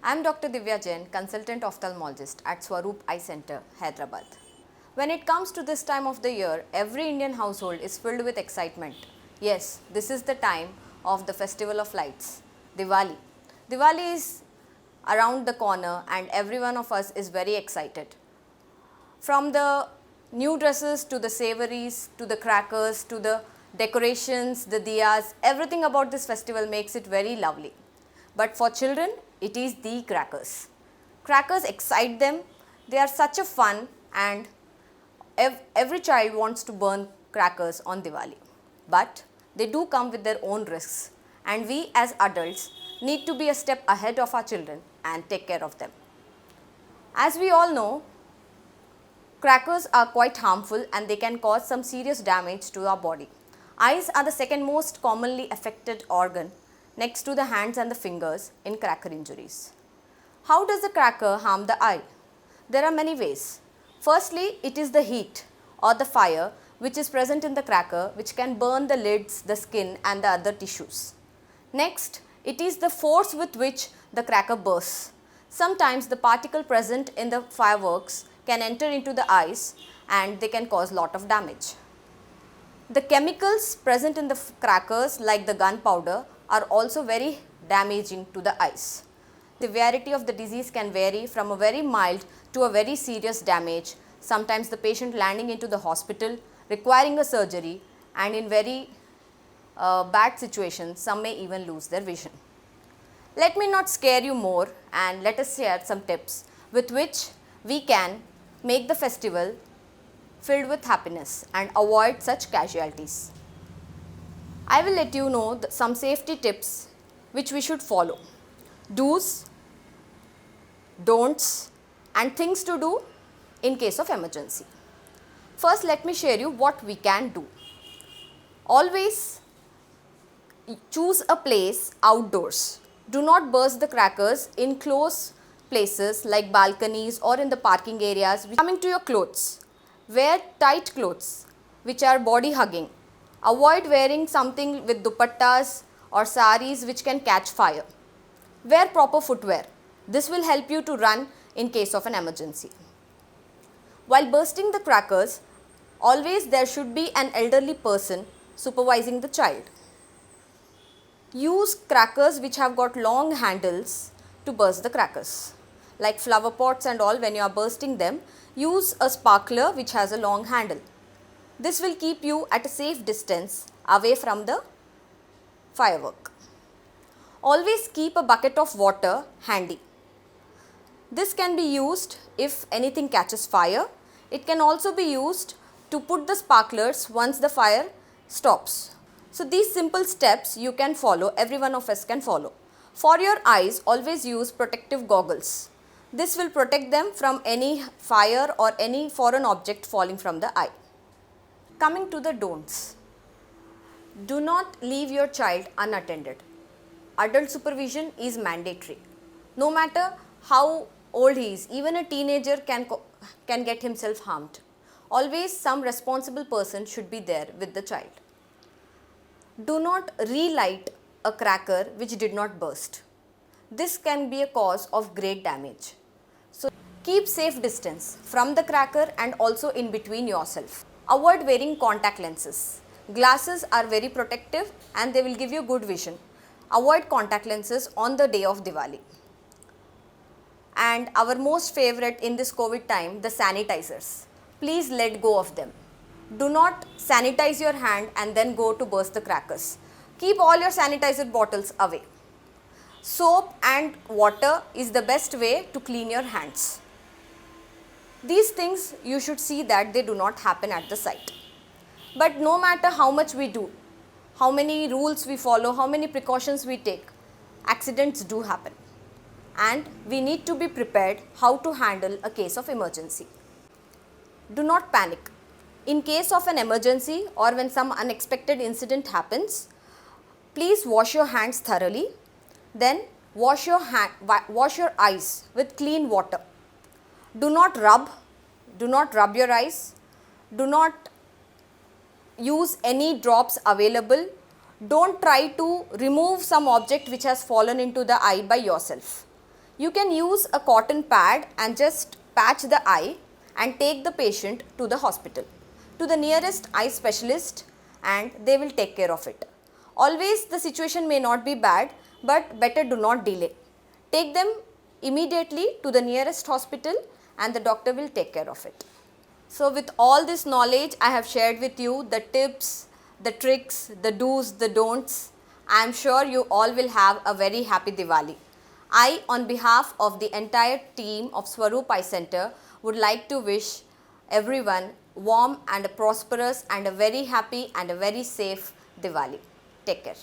I am Dr. Divya Jain, consultant ophthalmologist at Swaroop Eye Center, Hyderabad. When it comes to this time of the year, every Indian household is filled with excitement. Yes, this is the time of the festival of lights, Diwali. Diwali is around the corner and every one of us is very excited. From the new dresses to the savories to the crackers to the decorations, the diyas, everything about this festival makes it very lovely. But for children, it is the crackers. Crackers excite them, they are such a fun, and every child wants to burn crackers on Diwali. But they do come with their own risks, and we as adults need to be a step ahead of our children and take care of them. As we all know, crackers are quite harmful and they can cause some serious damage to our body. Eyes are the second most commonly affected organ next to the hands and the fingers in cracker injuries. How does the cracker harm the eye? There are many ways. Firstly, it is the heat or the fire which is present in the cracker which can burn the lids, the skin and the other tissues. Next, it is the force with which the cracker bursts. Sometimes the particle present in the fireworks can enter into the eyes and they can cause lot of damage. The chemicals present in the crackers like the gunpowder are also very damaging to the eyes. The severity of the disease can vary from a very mild to a very serious damage, sometimes the patient landing into the hospital, requiring a surgery, and in very bad situations, some may even lose their vision. Let me not scare you more and let us share some tips with which we can make the festival filled with happiness and avoid such casualties. I will let you know some safety tips which we should follow. Do's, don'ts and things to do in case of emergency. First, let me share you what we can do. Always choose a place outdoors. Do not burst the crackers in close places like balconies or in the parking areas. Coming to your clothes, wear tight clothes which are body hugging. Avoid wearing something with dupattas or saris which can catch fire. Wear proper footwear. This will help you to run in case of an emergency. While bursting the crackers, always there should be an elderly person supervising the child. Use crackers which have got long handles to burst the crackers. Like flower pots and all, when you are bursting them, use a sparkler which has a long handle. This will keep you at a safe distance away from the firework. Always keep a bucket of water handy. This can be used if anything catches fire. It can also be used to put the sparklers once the fire stops. So these simple steps you can follow, every one of us can follow. For your eyes, always use protective goggles. This will protect them from any fire or any foreign object falling from the eye. Coming to the don'ts. Do not leave your child unattended. Adult supervision is mandatory. No matter how old he is, even a teenager can get himself harmed. Always some responsible person should be there with the child. Do not relight a cracker which did not burst. This can be a cause of great damage. So keep safe distance from the cracker and also in between yourself. Avoid wearing contact lenses. Glasses are very protective and they will give you good vision. Avoid contact lenses on the day of Diwali. And our most favorite in this COVID time, the sanitizers. Please let go of them. Do not sanitize your hand and then go to burst the crackers. Keep all your sanitizer bottles away. Soap and water is the best way to clean your hands. These things you should see that they do not happen at the site. But no matter how much we do, how many rules we follow, how many precautions we take, accidents do happen. And we need to be prepared how to handle a case of emergency. Do not panic. In case of an emergency or when some unexpected incident happens, please wash your hands thoroughly. Then wash your eyes with clean water. Do not rub your eyes. Do not use any drops available. Don't try to remove some object which has fallen into the eye by yourself. You can use a cotton pad and just patch the eye and take the patient to the hospital, to the nearest eye specialist, and they will take care of it. Always the situation may not be bad, but better do not delay. Take them immediately to the nearest hospital and the doctor will take care of it. So with all this knowledge I have shared with you, the tips, the tricks, the do's, the don'ts, I am sure you all will have a very happy Diwali. I, on behalf of the entire team of Swaroop Eye Center, would like to wish everyone warm and a prosperous and a very happy and a very safe Diwali. Take care.